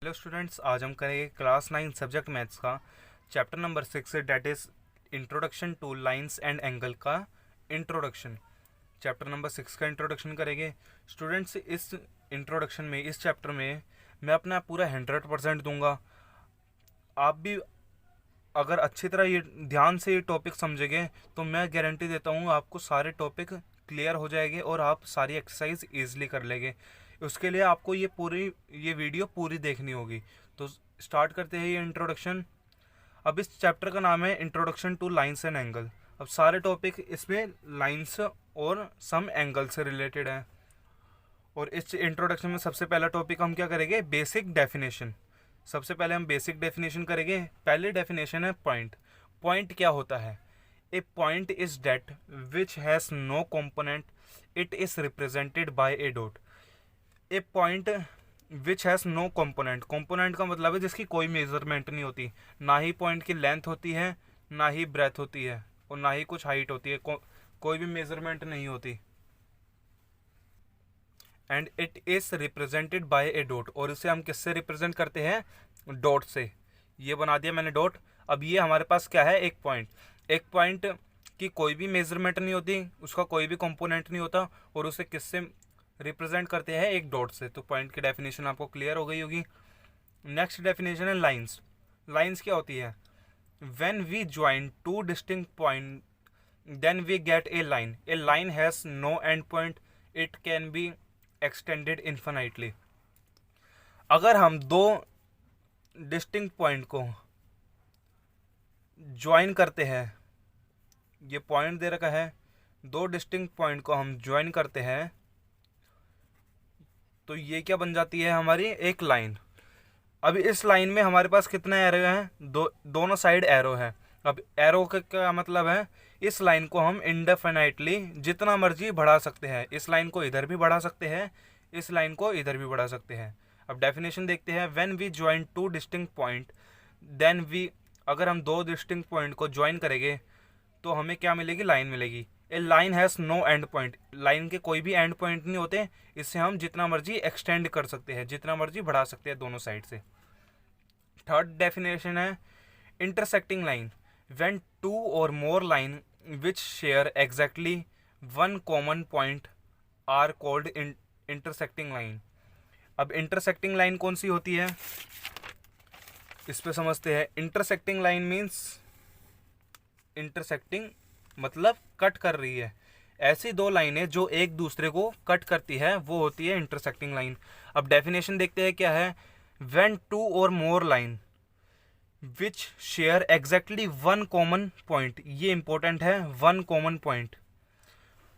Hello students, आज हम करेंगे क्लास 9 सब्जेक्ट मैथ्स का chapter number 6 that is introduction two lines and angle का इंट्रोडक्शन। चैप्टर नंबर 6 का इंट्रोडक्शन करेंगे। स्टूडेंट्स, इस इंट्रोडक्शन में, इस चैप्टर में मैं अपना पूरा 100% दूंगा। आप भी अगर अच्छी तरह ये ध्यान से ये टॉपिक समझेंगे तो मैं गारंटी देता हूँ आपको सारे टॉपिक क्लियर हो जाएंगे और आप सारी एक्सरसाइज ईजिली कर लेंगे। उसके लिए आपको ये वीडियो पूरी देखनी होगी। तो स्टार्ट करते हैं ये इंट्रोडक्शन। अब इस चैप्टर का नाम है introduction two lines and angle. अब सारे टॉपिक इसमें लाइंस और सम एंगल से रिलेटेड है। और इस इंट्रोडक्शन में सबसे पहला टॉपिक हम क्या करेंगे, बेसिक डेफिनेशन। सबसे पहले हम बेसिक डेफिनेशन करेंगे। पहली डेफिनेशन है पॉइंट। पॉइंट क्या होता है? A point is that which has no component, it is represented by a dot. A point which has no component, component का मतलब है जिसकी कोई मेजरमेंट नहीं होती। ना ही पॉइंट की लेंथ होती है, ना ही ब्रेथ होती है, और ना ही कुछ हाइट होती है। कोई भी मेजरमेंट नहीं होती। And it is represented by a dot, और इसे हम किससे रिप्रेजेंट करते हैं? डॉट से। ये बना दिया मैंने डॉट। अब ये हमारे पास क्या है? एक पॉइंट। एक पॉइंट की कोई भी मेजरमेंट नहीं होती, उसका कोई भी कंपोनेंट नहीं होता, और उसे किससे रिप्रेजेंट करते हैं? एक डॉट से। तो पॉइंट की डेफिनेशन आपको क्लियर हो गई होगी। नेक्स्ट डेफिनेशन है लाइंस। लाइंस क्या होती है? When we join two distinct point then we get a line. A line has no end point, it can be extended infinitely. अगर हम दो डिस्टिंक्ट पॉइंट को ज्वाइन करते हैं, ये पॉइंट दे रखा है, दो डिस्टिंक्ट पॉइंट को हम ज्वाइन करते हैं, तो ये क्या बन जाती है? हमारी एक लाइन। अब इस लाइन में हमारे पास कितने एरो हैं? दोनों साइड एरो है। अब एरो का क्या मतलब है? इस लाइन को हम इंडेफिनाइटली जितना मर्जी बढ़ा सकते हैं। इस लाइन को इधर भी बढ़ा सकते हैं, इस लाइन को इधर भी बढ़ा सकते हैं। अब डेफिनेशन देखते हैं। When we join two distinct point then we, अगर हम दो डिस्टिंक्ट पॉइंट को ज्वाइन करेंगे तो हमें क्या मिलेगी? लाइन मिलेगी। A line has no end point, line के कोई भी एंड पॉइंट नहीं होते। इससे हम जितना मर्जी एक्सटेंड कर सकते हैं, जितना मर्जी बढ़ा सकते हैं दोनों साइड से। थर्ड डेफिनेशन है intersecting line. When two or more line which share exactly one common point are called intersecting line. अब इंटरसेक्टिंग लाइन कौन सी होती है, इस पे समझते हैं। इंटरसेक्टिंग लाइन मीन्स, इंटरसेक्टिंग मतलब कट कर रही है। ऐसी दो लाइनें जो एक दूसरे को कट करती है वो होती है इंटरसेक्टिंग लाइन। अब डेफिनेशन देखते हैं क्या है। When two or more line which share exactly one common point, ये इंपॉर्टेंट है, वन कॉमन पॉइंट।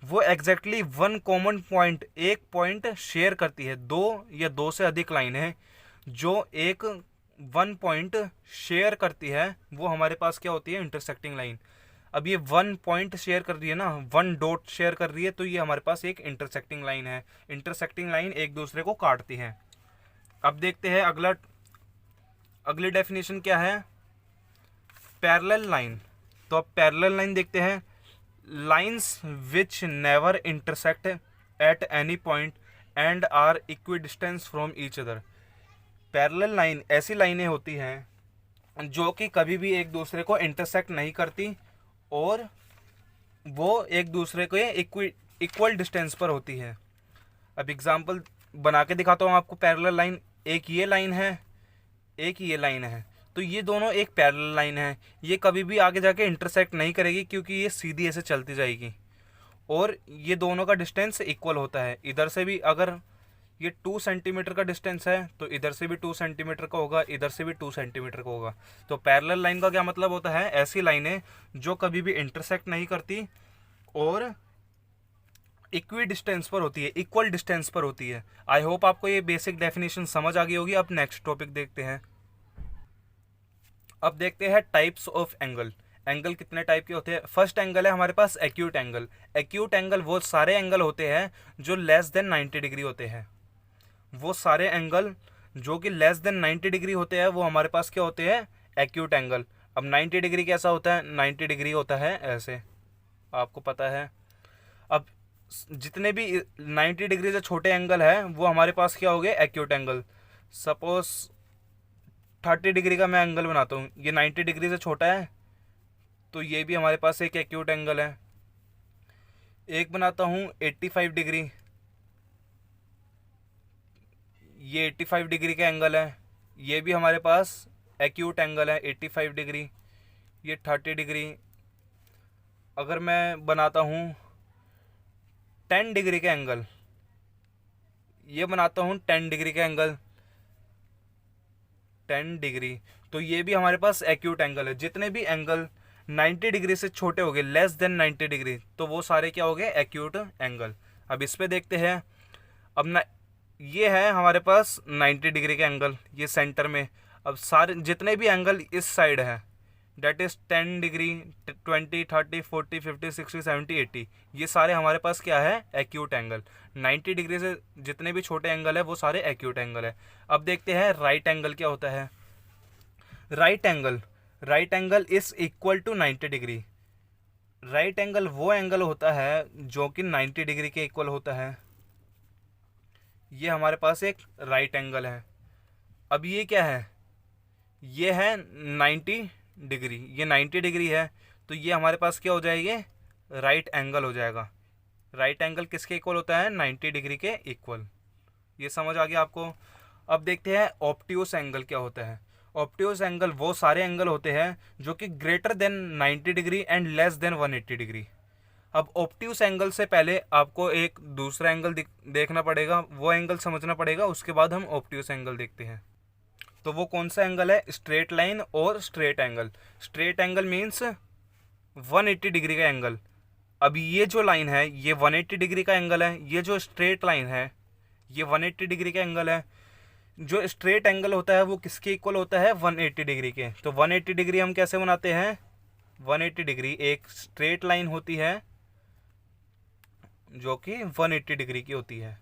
वो एग्जैक्टली वन कॉमन पॉइंट, एक पॉइंट शेयर करती है। दो या दो से अधिक लाइन है जो एक वन पॉइंट शेयर करती है, वो हमारे पास क्या होती है? Intersecting line. अब ये वन पॉइंट शेयर कर रही है ना, वन डॉट शेयर कर रही है, तो ये हमारे पास एक इंटरसेक्टिंग लाइन है। इंटरसेक्टिंग लाइन एक दूसरे को काटती है। अब देखते हैं अगली डेफिनेशन क्या है, पैरेलल लाइन। तो अब पैरेलल लाइन देखते हैं। Lines which never intersect at any point and are equidistance from each other. Parallel line ऐसी लाइनें होती हैं जो कि कभी भी एक दूसरे को इंटरसेक्ट नहीं करती, और वो एक दूसरे के इक्वल डिस्टेंस पर होती है। अब एग्जांपल बना के दिखाता हूँ आपको। पैरेलल लाइन, एक ये लाइन है, एक ये लाइन है, तो ये दोनों एक पैरेलल लाइन है। ये कभी भी आगे जाके इंटरसेक्ट नहीं करेगी क्योंकि ये सीधी ऐसे चलती जाएगी, और ये दोनों का डिस्टेंस इक्वल होता है। इधर से भी अगर ये 2 सेंटीमीटर का डिस्टेंस है तो इधर से भी 2 सेंटीमीटर का होगा, इधर से भी 2 सेंटीमीटर का होगा। तो पैरेलल लाइन का क्या मतलब होता है? ऐसी लाइनें जो कभी भी इंटरसेक्ट नहीं करती और इक्वी डिस्टेंस पर होती है, इक्वल डिस्टेंस पर होती है। आई होप आपको ये बेसिक डेफिनेशन समझ आ गई होगी। अब नेक्स्ट टॉपिक देखते हैं। अब देखते हैं टाइप्स ऑफ एंगल। एंगल कितने टाइप के होते हैं? फर्स्ट एंगल है हमारे पास एक्यूट एंगल। एक्यूट एंगल वो सारे एंगल होते हैं जो लेस देन 90 डिग्री होते हैं। वो सारे एंगल जो कि लेस देन 90 डिग्री होते हैं वो हमारे पास क्या होते हैं? Acute angle. अब 90 डिग्री कैसा होता है? 90 डिग्री होता है ऐसे, आपको पता है। अब जितने भी 90 डिग्री से छोटे एंगल है वो हमारे पास क्या हो गए? Acute angle. सपोज 30 डिग्री का मैं एंगल बनाता हूँ, ये 90 डिग्री से छोटा है, तो ये भी हमारे पास एक एक्यूट एंगल है। एक बनाता हूँ 85 डिग्री, ये 85 डिग्री का एंगल है, ये भी हमारे पास एक्यूट एंगल है 85 डिग्री। ये 30 डिग्री। अगर मैं बनाता हूँ 10 डिग्री का एंगल, ये बनाता हूँ 10 डिग्री का एंगल, 10 डिग्री, तो ये भी हमारे पास एक्यूट एंगल है। जितने भी एंगल 90 डिग्री से छोटे हो गए, लेस देन 90 डिग्री, तो वो सारे क्या हो गए, एक्यूट एंगल। अब इस पे देखते हैं। अब ना, ये है हमारे पास 90 डिग्री का एंगल, ये सेंटर में। अब सारे जितने भी एंगल इस साइड है, डेट इज़ 10 डिग्री, 20, 30, 40, 50, 60, 70, 80, ये सारे हमारे पास क्या है, एक्यूट एंगल। 90 डिग्री से जितने भी छोटे एंगल है वो सारे एक्यूट एंगल है। अब देखते हैं राइट एंगल क्या होता है। Right angle is equal to 90 degree. Right angle वो एंगल होता है जो कि 90 डिग्री के इक्वल होता है। ये हमारे पास एक राइट एंगल है। अब ये क्या है, ये है 90 डिग्री, ये 90 डिग्री है, तो ये हमारे पास क्या हो जाएगी, राइट एंगल हो जाएगा। राइट एंगल किसके इक्वल होता है, 90 डिग्री के इक्वल। ये समझ आ गया आपको। अब देखते हैं ऑब्ट्यूस एंगल क्या होता है। ऑब्ट्यूस एंगल वो सारे एंगल होते हैं जो कि greater than 90 degree and less than 180 degree. अब ऑब्ट्यूस एंगल से पहले आपको एक दूसरा एंगल देखना पड़ेगा, वो एंगल समझना पड़ेगा, उसके बाद हम ऑब्ट्यूस एंगल देखते हैं। तो वो कौन सा एंगल है, स्ट्रेट लाइन और straight angle. Straight angle means 180 degree का एंगल। अब ये जो लाइन है ये 180 डिग्री का एंगल है, ये जो स्ट्रेट लाइन है ये 180 डिग्री का एंगल है। जो स्ट्रेट एंगल होता है वो किसके इक्वल होता है, 180 डिग्री के। तो 180 डिग्री हम कैसे बनाते हैं, 180 डिग्री एक स्ट्रेट लाइन होती है जो कि 180 डिग्री की होती है।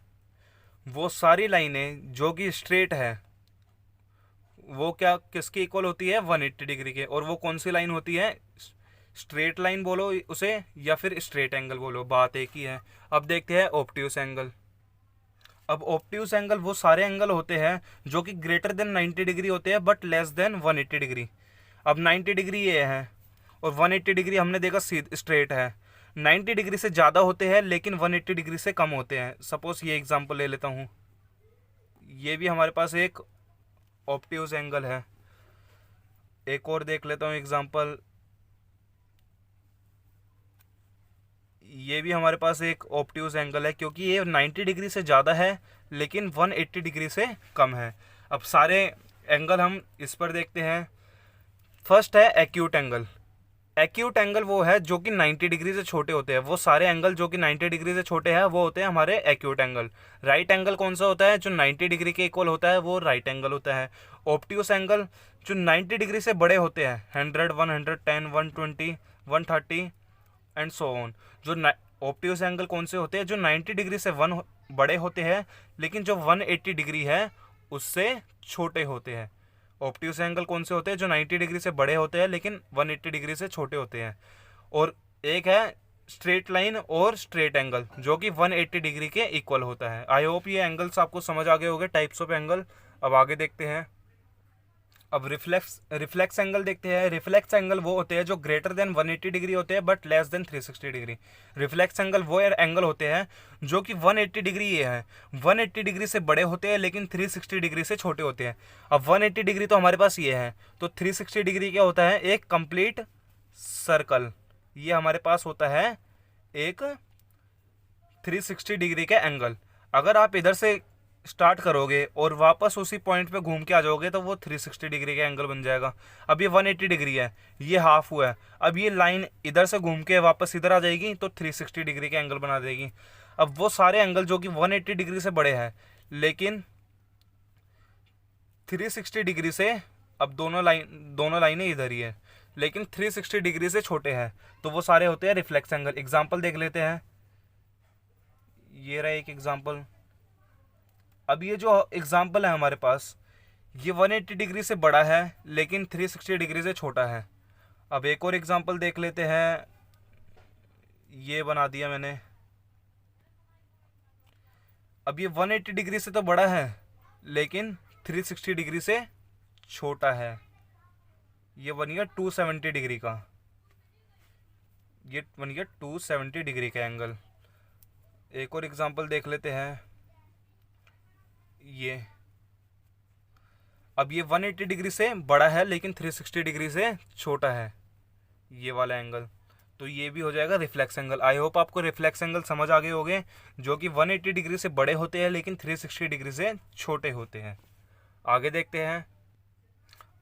वो सारी लाइनें जो कि स्ट्रेट है वो क्या किसके इक्वल होती है, 180 डिग्री के। और वो कौन सी लाइन होती है, स्ट्रेट लाइन बोलो उसे या फिर स्ट्रेट एंगल बोलो, बात एक ही है। अब देखते हैं ऑब्ट्यूस एंगल। अब ऑब्ट्यूस एंगल वो सारे एंगल होते हैं जो कि ग्रेटर देन 90 डिग्री होते हैं बट लेस देन 180 डिग्री। अब 90 डिग्री ये है और 180 डिग्री हमने देखा स्ट्रेट है। 90 डिग्री से ज़्यादा होते हैं लेकिन 180 डिग्री से कम होते हैं। सपोज ये एग्जांपल ले लेता हूँ, ये भी हमारे पास एक ऑब्ट्यूस एंगल है। एक और देख लेता हूँ एग्जांपल, ये भी हमारे पास एक ऑब्ट्यूस एंगल है क्योंकि ये 90 डिग्री से ज़्यादा है लेकिन 180 डिग्री से कम है। अब सारे एंगल हम इस पर देखते हैं। फर्स्ट है एक्यूट एंगल। एक्यूट एंगल वो है जो कि 90 डिग्री से छोटे होते हैं। वो सारे एंगल जो कि 90 डिग्री से छोटे हैं वो होते हैं हमारे एक्यूट एंगल। राइट एंगल कौन सा होता है, जो 90 डिग्री के इक्वल होता है वो राइट एंगल होता है। ऑब्ट्यूस एंगल जो 90 डिग्री से बड़े होते हैं, 100, 110, 120, 130 एंड सो ऑन। जो ऑब्ट्यूस एंगल कौन से होते हैं, जो 90 डिग्री से बड़े होते हैं लेकिन जो 180 डिग्री है उससे छोटे होते हैं। ऑब्ट्यूस एंगल कौन से होते हैं, जो 90 डिग्री से बड़े होते हैं लेकिन 180 डिग्री से छोटे होते हैं। और एक है स्ट्रेट लाइन और स्ट्रेट एंगल जो कि 180 डिग्री के इक्वल होता है। आई होप ये एंगल्स आपको समझ आ गए होंगे, टाइप्स ऑफ एंगल। अब आगे देखते हैं। अब रिफ्लेक्स एंगल देखते हैं। रिफ्लेक्स एंगल वो होते हैं जो ग्रेटर देन 180 डिग्री होते हैं but less than 360 degree. Reflex angle वो एंगल होते हैं जो कि 180 डिग्री ये है, 180 डिग्री से बड़े होते हैं लेकिन 360 डिग्री से छोटे होते हैं। अब 180 डिग्री तो हमारे पास ये है, तो 360 डिग्री क्या होता है, एक कंप्लीट सर्कल। ये हमारे पास होता है एक 360 डिग्री का एंगल। अगर आप इधर से स्टार्ट करोगे और वापस उसी पॉइंट पे घूम के आ जाओगे तो वो 360 डिग्री का एंगल बन जाएगा। अब ये 180 डिग्री है, ये हाफ हुआ है। अब ये लाइन इधर से घूम के वापस इधर आ जाएगी तो 360 डिग्री का एंगल बना देगी। अब वो सारे एंगल जो कि 180 डिग्री से बड़े हैं लेकिन 360 डिग्री से, अब दोनों लाइनें इधर ही है लेकिन 360 डिग्री से छोटे हैं, तो वो सारे होते हैं रिफ्लेक्स एंगल। एग्जाम्पल देख लेते हैं। ये रहा एक एग्जाम्पल। अब ये जो एग्जाम्पल है हमारे पास, ये 180 डिग्री से बड़ा है लेकिन 360 डिग्री से छोटा है। अब एक और एग्जाम्पल देख लेते हैं। ये बना दिया मैंने। अब ये 180 डिग्री से तो बड़ा है लेकिन 360 डिग्री से छोटा है, ये बन गया 270 डिग्री का, ये बन गया 270 डिग्री का एंगल। एक और एग्जांपल देख लेते हैं, ये अब ये 180 डिग्री से बड़ा है लेकिन 360 डिग्री से छोटा है, ये वाला एंगल, तो ये भी हो जाएगा रिफ्लेक्स एंगल। आई होप आपको रिफ्लेक्स एंगल समझ आ गए होंगे, जो कि 180 डिग्री से बड़े होते हैं लेकिन 360 डिग्री से छोटे होते हैं। आगे देखते हैं,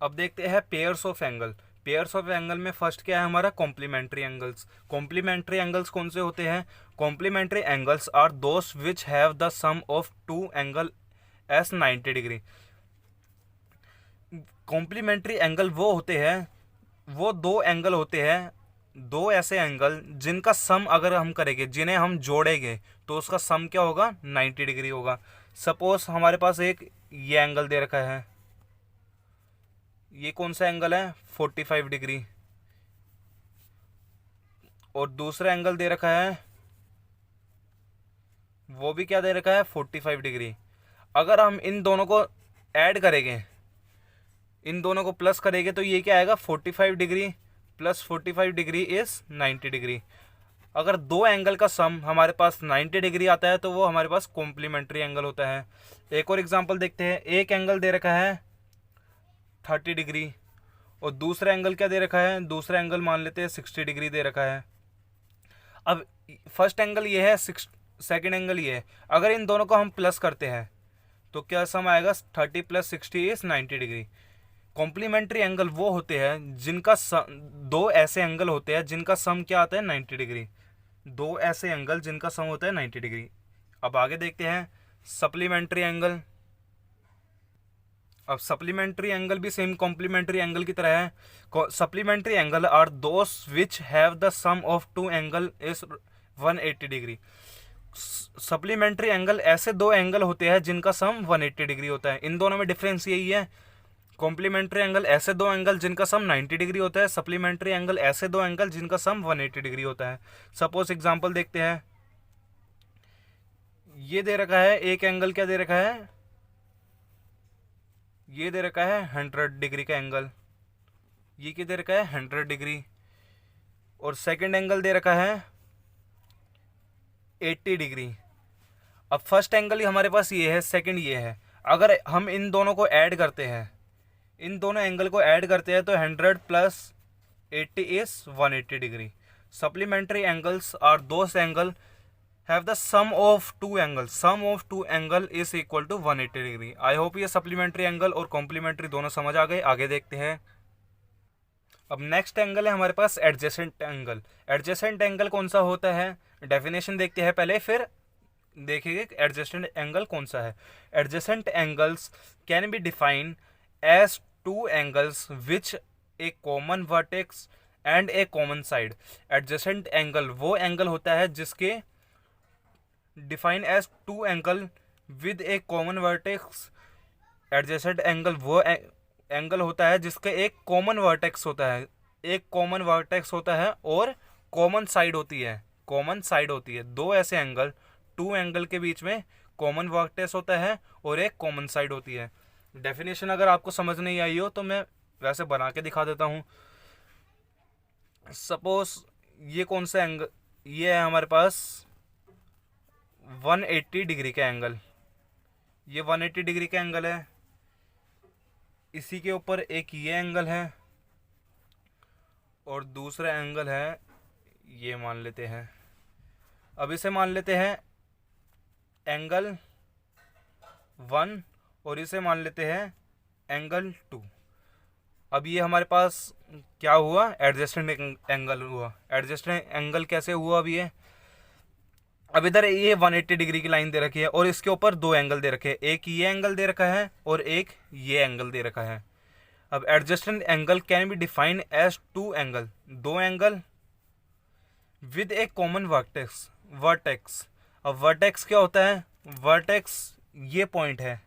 अब देखते हैं pairs of angle. Pairs of angle में फर्स्ट क्या है हमारा, कॉम्प्लीमेंट्री एंगल्स। कॉम्प्लीमेंट्री एंगल्स कौन से होते हैं, complementary angles are those which have the sum of two angle as 90 degree. Complementary angle वो होते हैं, वो दो एंगल होते हैं, दो ऐसे एंगल जिनका सम अगर हम करेंगे, जिन्हें हम जोड़ेंगे, तो उसका सम क्या होगा, 90 डिग्री होगा। सपोज हमारे पास एक ये एंगल दे रखा है, ये कौन सा एंगल है, 45 डिग्री, और दूसरा एंगल दे रखा है, वो भी क्या दे रखा है, 45 डिग्री। अगर हम इन दोनों को ऐड करेंगे, इन दोनों को प्लस करेंगे, तो ये क्या आएगा, 45 degree plus 45 degree is 90 degree. अगर दो एंगल का सम हमारे पास 90 डिग्री आता है तो वो हमारे पास कॉम्प्लीमेंट्री एंगल होता है। एक और एग्जांपल देखते हैं, एक एंगल दे रखा है 30 डिग्री और दूसरा एंगल क्या दे रखा है, दूसरा एंगल मान लेते हैं 60 डिग्री दे रखा है। अब फर्स्ट एंगल ये है, सेकेंड एंगल ये है, अगर इन दोनों को हम प्लस करते हैं तो क्या सम आएगा, 30 plus 60 is 90 degree. Complementary angle वो होते हैं जिनका दो ऐसे एंगल होते हैं जिनका सम क्या आता है, 90 डिग्री। दो ऐसे एंगल जिनका सम होता है 90 डिग्री। अब आगे देखते हैं सप्लीमेंट्री एंगल। अब सप्लीमेंट्री एंगल भी सेम कॉम्प्लीमेंट्री एंगल की तरह है। Supplementary angle are those which have the sum of two angle is 180 degree. Supplementary angle ऐसे दो एंगल होते हैं जिनका सम 180 डिग्री होता है। इन दोनों में डिफरेंस यही है, कॉम्प्लीमेंट्री एंगल ऐसे दो एंगल जिनका सम 90 डिग्री होता है, सप्लीमेंट्री एंगल ऐसे दो एंगल जिनका सम 180 डिग्री होता है। सपोज एग्जांपल देखते हैं, ये दे रखा है एक एंगल, क्या दे रखा है, ये दे रखा है 100 डिग्री का एंगल, ये क्या दे रखा है, 100 डिग्री, और सेकंड एंगल दे रखा है 80 डिग्री। अब फर्स्ट एंगल ही हमारे पास ये है, सेकंड ये है। अगर हम इन दोनों को ऐड करते हैं, इन दोनों एंगल को ऐड करते हैं, तो 100 plus 80 is 180 degree. Supplementary angles are those angle have the sum of two angle, sum of two angle is equal to 180 degree. I hope ये सप्लीमेंट्री एंगल और कॉम्प्लीमेंट्री दोनों समझ आ गए। आगे देखते हैं, अब नेक्स्ट एंगल है हमारे पास एडजेसेंट एंगल। एडजेसेंट एंगल कौन सा होता है, डेफिनेशन देखते हैं पहले, फिर देखिए एडजेसेंट एंगल कौन सा है। Adjacent angles can be defined as two angles which a common vertex and a common side. Adjacent angle वो एंगल होता है जिसके define as two angle with a common vertex. Adjacent angle वो angle होता है जिसका एक कॉमन वर्टेक्स होता है, एक कॉमन वर्टेक्स होता है और कॉमन साइड होती है, कॉमन साइड होती है। दो ऐसे एंगल, टू एंगल के बीच में कॉमन वर्टेक्स होता है और एक कॉमन साइड होती है। डेफिनेशन अगर आपको समझ नहीं आई हो तो मैं वैसे बना के दिखा देता हूँ। सपोज ये कौन सा एंगल, ये है हमारे पास 180 डिग्री का एंगल, ये 180 डिग्री का एंगल है। इसी के ऊपर एक ये एंगल है और दूसरा एंगल है ये, मान लेते हैं, अब इसे मान लेते हैं एंगल 1 और इसे मान लेते हैं एंगल 2। अब ये हमारे पास क्या हुआ, एडजेसेंट एंगल हुआ। एडजेसेंट एंगल कैसे हुआ, अब इधर ये 180 डिग्री की लाइन दे रखी है और इसके ऊपर दो एंगल दे रखे हैं, एक ये एंगल दे रखा है और एक ये एंगल दे रखा है। अब adjacent angle can be defined as two angle, दो angle with a common vertex. अब वर्टेक्स क्या होता है, वर्टेक्स ये पॉइंट है,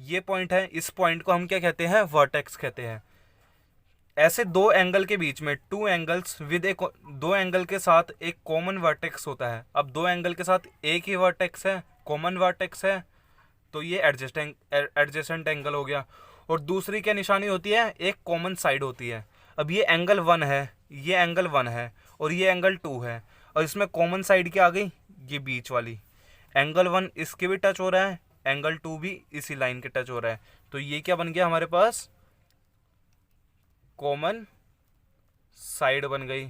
ये पॉइंट है, इस पॉइंट को हम क्या कहते हैं, वर्टेक्स कहते हैं। ऐसे दो एंगल के बीच में, टू एंगल्स विद ए, दो एंगल के साथ एक कॉमन वर्टेक्स होता है। अब दो एंगल के साथ एक ही वर्टेक्स है, कॉमन वर्टेक्स है, तो ये एडजेसेंट एंगल हो गया। और दूसरी क्या निशानी होती है, एक कॉमन साइड होती है। अब ये एंगल 1 है, ये एंगल 1 है और ये एंगल 2 है, और इसमें कॉमन साइड क्या आ गई, ये बीच वाली। एंगल 1 इसके भी टच हो रहा है, एंगल 2 भी इसी लाइन के टच हो रहा है, तो ये क्या बन गया हमारे पास, कॉमन साइड बन गई।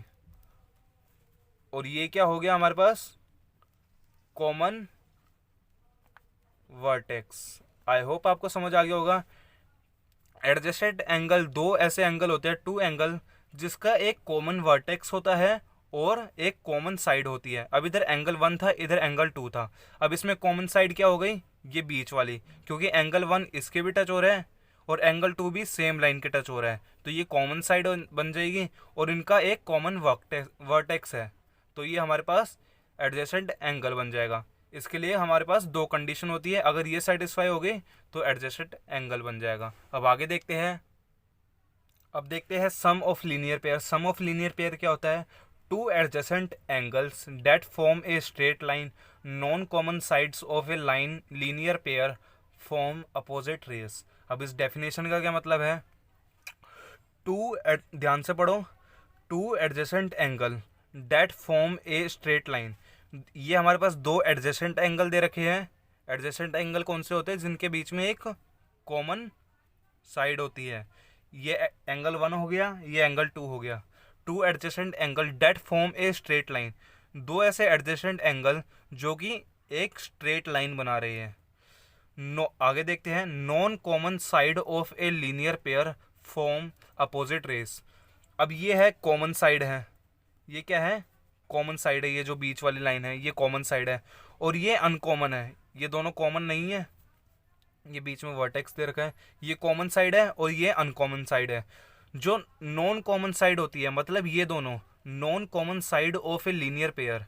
और ये क्या हो गया हमारे पास, कॉमन वर्टेक्स। आई होप आपको समझ आ गया होगा। एडजेसेंट एंगल दो ऐसे एंगल होते हैं, टू एंगल, जिसका एक कॉमन वर्टेक्स होता है और एक कॉमन साइड होती है। अब इधर एंगल 1 था, इधर एंगल 2 था। अब इसमें कॉमन साइड क्या हो गई, ये बीच वाली, क्योंकि एंगल 1 इसके भी टच हो रहा है और एंगल 2 भी सेम लाइन के टच हो रहा है, तो ये कॉमन साइड बन जाएगी और इनका एक कॉमन वर्टेक्स है, तो ये हमारे पास एडजेसेंट एंगल बन जाएगा। इसके लिए हमारे पास दो कंडीशन होती है, अगर ये सेटिस्फाई हो गई तो एडजेसेंट एंगल बन जाएगा। अब आगे देखते हैं। अब देखते हैं sum of linear pair. Sum of linear pair क्या होता है, two adjacent angles that form a straight line, non common sides of a line linear pair form opposite rays. अब इस डेफिनेशन का क्या मतलब है, ध्यान से पढ़ो, two adjacent angle that form a straight line. ये हमारे पास दो एडजेसेंट एंगल दे रखे हैं। एडजेसेंट एंगल कौन से होते हैं, जिनके बीच में एक कॉमन साइड होती है। ये एंगल 1 हो गया, ये एंगल 2 हो गया। Two adjacent angle date form a straight line, दो ऐसे एडजेसेंट एंगल जो कि एक स्ट्रेट लाइन बना रहे हैं। आगे देखते हैं, non common side of a linear pair form opposite rays. अब ये है कॉमन साइड है, ये क्या है, कॉमन साइड है, ये जो बीच वाली लाइन है ये कॉमन साइड है, और ये अनकॉमन है, ये दोनों कॉमन नहीं है, ये बीच में वर्टेक्स दे रखा है, ये कॉमन साइड है और ये अनकॉमन साइड है। जो नॉन कॉमन साइड होती है, मतलब ये दोनों non common side of a linear pair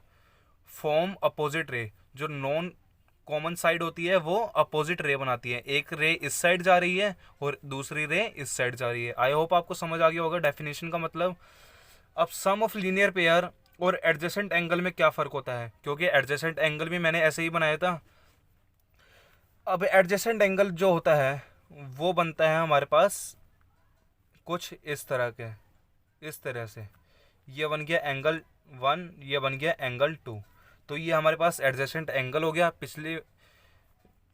form opposite ray. जो नॉन कॉमन साइड होती है वो अपोजिट रे बनाती है, एक रे इस साइड जा रही है और दूसरी रे इस साइड जा रही है। आई होप आपको समझ आ गया होगा डेफिनेशन का मतलब। अब सम ऑफ लीनियर पेयर और एडजेसेंट एंगल में क्या फ़र्क होता है, क्योंकि एडजेसेंट एंगल भी मैंने ऐसे ही बनाया था। अब एडजेसेंट एंगल जो होता है वो बनता है हमारे पास कुछ इस तरह के, इस तरह से। ये बन गया एंगल 1, ये बन गया एंगल 2, तो ये हमारे पास एडजेसेंट एंगल हो गया।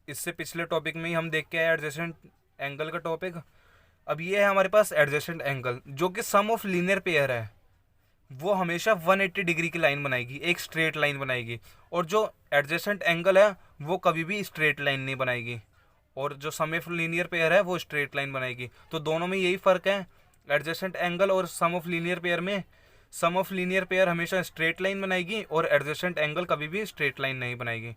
इससे पिछले टॉपिक में ही हम देख के आए एडजेसेंट एंगल का टॉपिक। अब ये है हमारे पास एडजेसेंट एंगल, जो कि सम ऑफ लीनियर पेयर है, वो हमेशा 180 डिग्री की लाइन बनाएगी, एक स्ट्रेट लाइन बनाएगी, और जो एडजेसेंट एंगल है वो कभी भी स्ट्रेट लाइन नहीं बनाएगी, और जो सम ऑफ लीनियर पेयर है वो स्ट्रेट लाइन बनाएगी। तो दोनों में यही फ़र्क है, एडजेसेंट एंगल और सम ऑफ लीनियर पेयर में। सम ऑफ लीनियर पेयर हमेशा स्ट्रेट लाइन बनाएगी और एडजेसेंट एंगल कभी भी स्ट्रेट लाइन नहीं बनाएगी।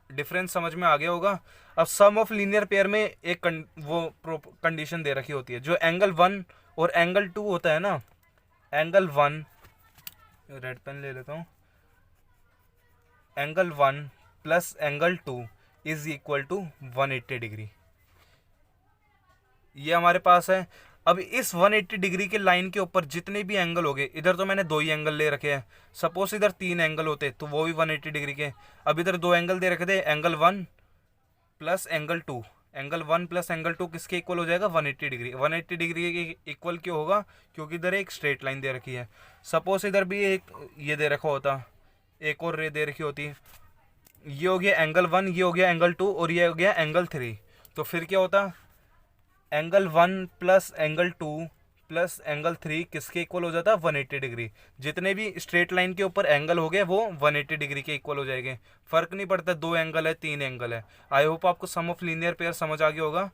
डिफरेंस समझ में आ गया होगा। अब सम ऑफ लीनियर पेयर में एक वो कंडीशन दे रखी होती है, जो एंगल 1 और एंगल 2 होता है ना, एंगल 1, रेड पेन ले लेता हूँ, angle 1 plus angle 2 is equal to 180 degree, ये हमारे पास है। अब इस 180 डिग्री के लाइन के ऊपर जितने भी एंगल हो गए, इधर तो मैंने दो ही एंगल ले रखे हैं, सपोज इधर 3 एंगल होते तो वो भी 180 डिग्री के। अब इधर दो एंगल दे रखे थे, angle 1 plus angle 2, angle 1 plus angle 2 किसके इक्वल हो जाएगा, 180 डिग्री। 180 डिग्री के इक्वल क्यों होगा, क्योंकि इधर एक स्ट्रेट लाइन दे रखी है। सपोज इधर भी एक ये दे रखा होता, एक और रे दे रखी होती, ये हो गया एंगल 1, ये हो गया एंगल 2 और ये हो गया एंगल 3, तो फिर क्या होता, angle 1 plus angle 2 plus angle 3 किसके इक्वल हो जाता है, 180 डिग्री। जितने भी स्ट्रेट लाइन के ऊपर एंगल हो गए वो 180 डिग्री के इक्वल हो जाएंगे, फ़र्क नहीं पड़ता 2 एंगल है 3 एंगल है। आई होप आपको सम ऑफ लीनियर पेयर समझ आ गया होगा।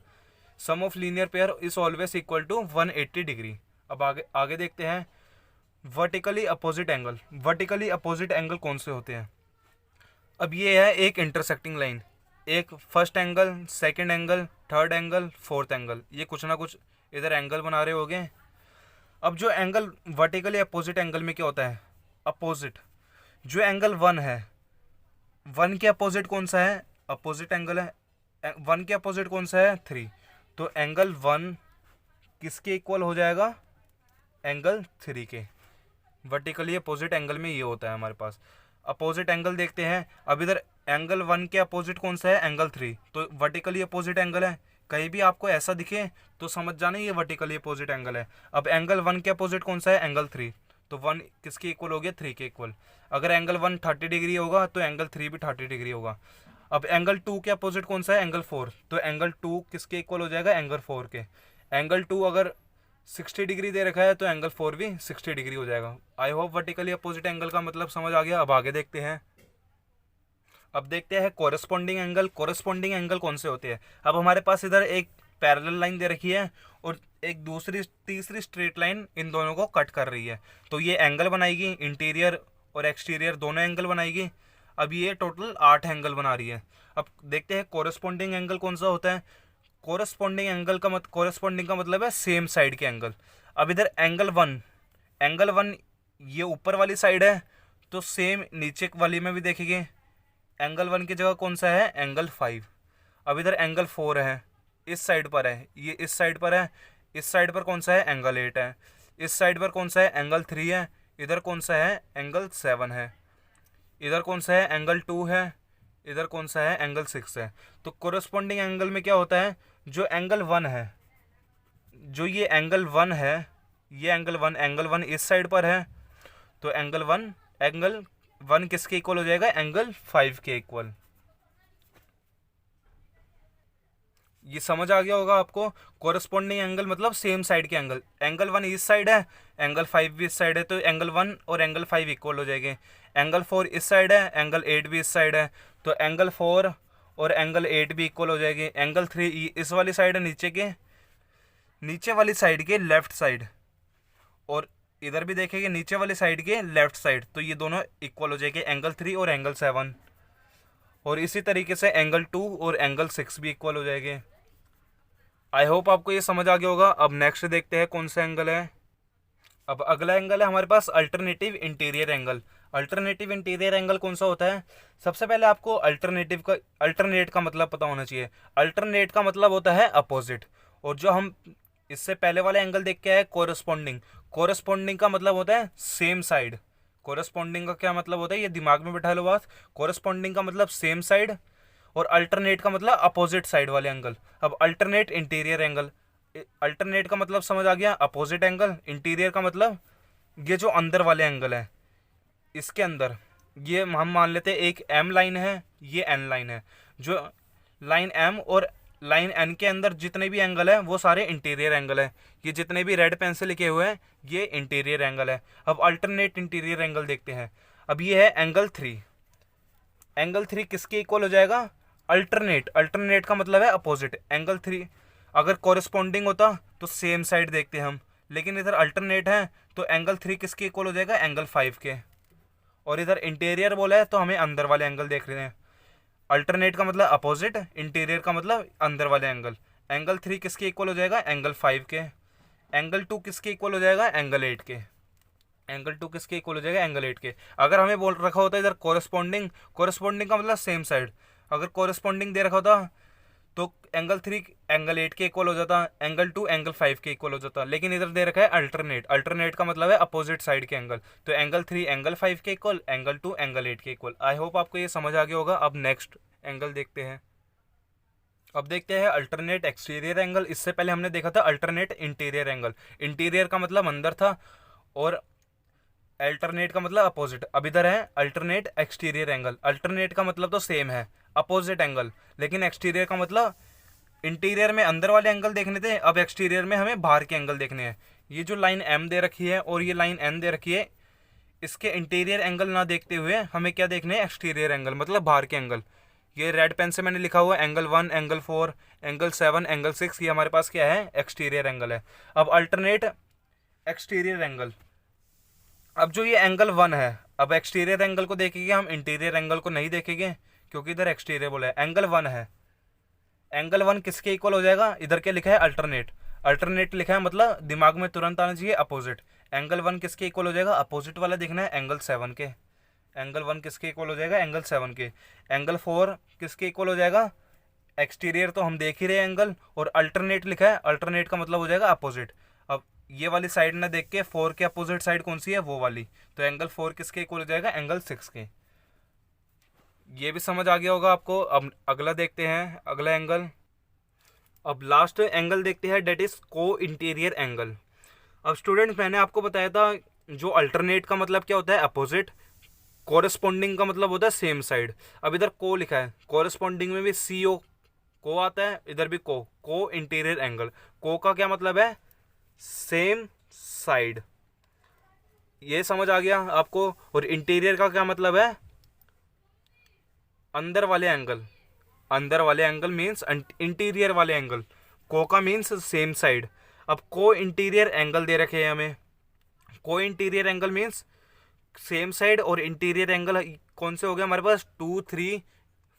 Sum of linear pair is always equal to 180 degree. अब आगे देखते हैं vertically opposite angle. Vertically opposite angle कौन से होते हैं, अब ये है एक इंटरसेक्टिंग लाइन, एक first angle, second angle, third angle, fourth angle, ये कुछ ना कुछ इधर एंगल बना रहे होंगे। अब जो एंगल वर्टिकली अपोजिट एंगल में क्या होता है, अपोजिट, जो एंगल 1 है, 1 के अपोजिट कौन सा है, अपोजिट एंगल है, 1 के अपोजिट कौन सा है, 3, तो एंगल 1 किसके इक्वल हो जाएगा, एंगल 3 के। वर्टिकली अपोजिट एंगल में ये होता है हमारे पास। अपोजिट एंगल देखते हैं। अब इधर एंगल 1 के अपोजिट कौन सा है, एंगल 3, तो वर्टिकली अपोजिट एंगल है। कहीं भी आपको ऐसा दिखे तो समझ जाना ये वर्टिकली अपोजिट एंगल है। अब एंगल 1 के अपोजिट कौन सा है, एंगल 3, तो 1 किसके इक्वल हो गया, 3 के इक्वल। अगर एंगल 1 30 डिग्री होगा तो एंगल 3 भी 30 डिग्री होगा। अब एंगल 2 के अपोजिट कौन सा है, एंगल 4, तो एंगल 2 किसके इक्वल हो जाएगा, एंगल 4 के। एंगल 2 अगर 60 डिग्री दे रखा है तो एंगल 4 भी 60 डिग्री हो जाएगा। I hope vertically opposite angle का मतलब समझ आ गया। अब आगे देखते हैं। अब देखते हैं कोरस्पॉन्डिंग एंगल। कोरस्पॉन्डिंग एंगल कौन से होते हैं। अब हमारे पास इधर एक पैरेलल लाइन दे रखी है और एक दूसरी तीसरी स्ट्रेट लाइन इन दोनों को कट कर रही है, तो ये एंगल बनाएगी, इंटीरियर और एक्सटीरियर दोनों एंगल बनाएगी। अब ये टोटल 8 एंगल बना रही है। अब देखते हैं कोरस्पॉन्डिंग एंगल कौन सा होता है। कोरस्पॉन्डिंग का मतलब है सेम साइड के एंगल। अब इधर एंगल वन ये ऊपर वाली साइड है, तो सेम नीचे वाली में भी देखेंगे एंगल 1 की जगह कौन सा है, एंगल 5। अब इधर एंगल 4 है, इस साइड पर है, ये इस साइड पर है, इस साइड पर कौन सा है, एंगल 8 है, इस साइड पर कौन सा है, एंगल 3 है, इधर कौन सा है, एंगल 7 है, इधर कौन सा है, एंगल 2 है, इधर कौन सा है, एंगल 6 है। तो कोरस्पॉन्डिंग एंगल में क्या होता है, जो एंगल 1 है, जो ये एंगल 1 है, ये एंगल वन इस साइड पर है, तो एंगल वन किसके इक्वल हो जाएगा, एंगल 5 के इक्वल। ये समझ आ गया होगा आपको। कोरस्पॉन्डिंग एंगल मतलब सेम साइड के एंगल। एंगल 1 इस साइड है, एंगल 5 भी इस साइड है, तो एंगल 1 और एंगल 5 इक्वल हो जाएंगे। एंगल 4 इस साइड है, एंगल 8 भी इस साइड है, तो एंगल 4 और एंगल 8 भी इक्वल हो जाएंगे। एंगल 3 इस वाली साइड है, नीचे वाली साइड के लेफ्ट साइड, और इधर भी देखेंगे नीचे वाली साइड के लेफ्ट साइड, तो ये दोनों इक्वल हो जाएंगे, एंगल 3 और एंगल 7। और इसी तरीके से एंगल 2 और एंगल 6 भी इक्वल हो जाएंगे। आई होप आपको ये समझ आ गया होगा। अब नेक्स्ट देखते हैं कौन सा एंगल है। अब अगला एंगल है हमारे पास alternative interior angle. Alternative interior angle कौन सा होता है। सबसे पहले आपको अल्टरनेट का मतलब पता होना चाहिए। अल्टरनेट का मतलब होता है अपोजिट, और जो हम इससे पहले वाले एंगल देख के आए कोरस्पॉन्डिंग का मतलब होता है सेम साइड। कोरस्पॉन्डिंग का क्या मतलब होता है, ये दिमाग में बैठा लो बात। कोरस्पॉन्डिंग का मतलब सेम साइड, और अल्टरनेट का मतलब अपोजिट साइड वाले एंगल। अब अल्टरनेट इंटीरियर एंगल, अल्टरनेट का मतलब समझ आ गया, अपोजिट एंगल। इंटीरियर का मतलब ये जो अंदर वाले एंगल है, इसके अंदर ये हम मान लेते हैं एक एम लाइन है, ये एन लाइन है। जो लाइन एम और लाइन एन के अंदर जितने भी एंगल है वो सारे इंटीरियर एंगल है। ये जितने भी रेड पेन से लिखे हुए हैं ये इंटीरियर एंगल है। अब अल्टरनेट इंटीरियर एंगल देखते हैं। अब ये है एंगल 3। एंगल 3 किसके इक्वल हो जाएगा, अल्टरनेट का मतलब है अपोजिट। एंगल 3 अगर कोरस्पॉन्डिंग होता तो सेम साइड देखते हम, लेकिन इधर अल्टरनेट है तो एंगल 3 किसके इक्वल हो जाएगा, एंगल 5 के। और इधर इंटीरियर बोला है तो हमें अंदर वाले एंगल देख रहे हैं। अल्टरनेट का मतलब अपोजिट, इंटीरियर का मतलब अंदर वाले एंगल। एंगल 3 किसके इक्वल हो जाएगा, एंगल 5 के। एंगल 2 किसके इक्वल हो जाएगा, एंगल 8 के। एंगल 2 किसके इक्वल हो जाएगा, एंगल 8 के। अगर हमें बोल रखा होता इधर कोरस्पॉन्डिंग का मतलब सेम साइड। अगर कोरस्पॉन्डिंग दे रखा होता तो एंगल 3 एंगल 8 के इक्वल हो जाता, एंगल 2 एंगल 5 के इक्वल हो जाता। लेकिन इधर दे रखा है अल्टरनेट का मतलब है अपोजिट साइड के एंगल, तो एंगल 3 एंगल 5 के इक्वल, एंगल 2 एंगल 8 के इक्वल। आई होप आपको ये समझ आ गया होगा। अब नेक्स्ट एंगल देखते हैं। अब देखते हैं अल्टरनेट एक्सटीरियर एंगल। इससे पहले हमने देखा था अल्टरनेट इंटीरियर एंगल। इंटीरियर का मतलब अंदर था और अल्टरनेट का मतलब अपोजिट। अब इधर है अल्टरनेट एक्सटीरियर एंगल। अल्टरनेट का मतलब तो सेम है, अपोजिट एंगल, लेकिन एक्सटीरियर का मतलब इंटीरियर में अंदर वाले एंगल देखने थे, अब एक्सटीरियर में हमें बाहर के एंगल देखने हैं। ये जो लाइन एम दे रखी है और ये लाइन एन दे रखी है, इसके इंटीरियर एंगल ना देखते हुए हमें क्या देखने हैं, एक्सटीरियर एंगल मतलब बाहर के एंगल। ये रेड पेन से मैंने लिखा हुआ है एंगल 1 एंगल 4 एंगल 7 एंगल 6, ये हमारे पास क्या है, एक्सटीरियर एंगल है। अब अल्टरनेट एक्सटीरियर एंगल, अब जो ये एंगल 1 है, अब एक्सटीरियर एंगल को देखेंगे हम, इंटीरियर एंगल को नहीं देखेंगे क्योंकि इधर एक्सटीरियर बोला है। एंगल 1 है, एंगल 1 किसके इक्वल हो जाएगा, इधर क्या लिखा है, अल्टरनेट लिखा है, मतलब दिमाग में तुरंत आना चाहिए अपोजिट। एंगल 1 किसके इक्वल हो जाएगा, अपोजिट वाला देखना है, एंगल 7 के। एंगल 1 किसके इक्वल हो जाएगा, एंगल 7 के। एंगल 4 किसके इक्वल हो जाएगा, एक्सटीरियर तो हम देख ही रहे एंगल, और अल्टरनेट लिखा है, अल्टरनेट का मतलब हो जाएगा अपोजिट। अब ये वाली साइड ना देख के 4 के अपोजिट साइड कौन सी है, वो वाली, तो एंगल 4 किसके इक्वल हो जाएगा, एंगल 6 के। ये भी समझ आ गया होगा आपको। अब अगला देखते हैं, अगला एंगल। अब लास्ट एंगल देखते हैं, डेट इज को इंटीरियर एंगल। अब स्टूडेंट मैंने आपको बताया था जो अल्टरनेट का मतलब क्या होता है, अपोजिट। कोरस्पॉन्डिंग का मतलब होता है सेम साइड। अब इधर को लिखा है, कोरस्पॉन्डिंग में भी सी ओ को आता है, इधर भी को इंटीरियर एंगल। को का क्या मतलब है, सेम साइड। ये समझ आ गया आपको। और इंटीरियर का क्या मतलब है, अंदर वाले एंगल। अंदर वाले एंगल मीन्स इंटीरियर वाले एंगल। को का मीन्स सेम साइड। अब को इंटीरियर एंगल दे रखे हैं हमें। को interior angle means same side और इंटीरियर एंगल कौन से हो गए हमारे पास, 2, 3,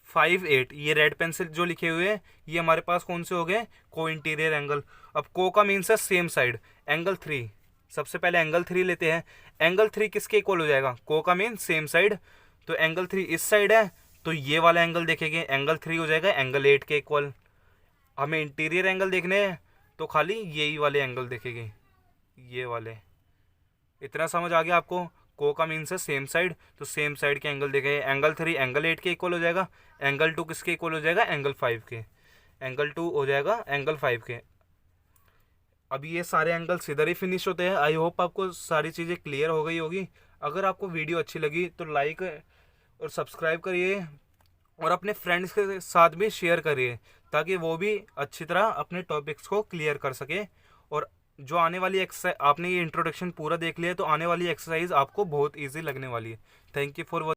5, 8। ये रेड पेंसिल जो लिखे हुए हैं ये हमारे पास कौन से हो गए, को इंटीरियर एंगल। अब को का मीन्स है सेम साइड। एंगल 3, सबसे पहले एंगल 3 लेते हैं। एंगल 3 किसके इक्वल हो जाएगा, को का मीन्स सेम साइड। तो एंगल 3 इस साइड है, तो ये वाला एंगल देखेंगे, एंगल 3 हो जाएगा एंगल 8 के इक्वल। हमें इंटीरियर एंगल देखने हैं तो खाली यही वाले एंगल देखेंगे, ये वाले। इतना समझ आ गया आपको। को का मीन्स है सेम साइड, तो सेम साइड के एंगल देखेंगे। एंगल 3 एंगल 8 के इक्वल हो जाएगा। एंगल 2 किसके इक्वल हो जाएगा, एंगल 5 के। एंगल 2 हो जाएगा एंगल 5 के। अब ये सारे एंगल्स इधर ही फिनिश होते हैं। आई होप आपको सारी चीज़ें क्लियर हो गई होगी। अगर आपको वीडियो अच्छी लगी तो लाइक और सब्सक्राइब करिए, और अपने फ्रेंड्स के साथ भी शेयर करिए, ताकि वो भी अच्छी तरह अपने टॉपिक्स को क्लियर कर सके। और जो आने वाली एक्सरसाइज, आपने ये इंट्रोडक्शन पूरा देख लिया तो आने वाली एक्सरसाइज आपको बहुत ईजी लगने वाली है। Thank you for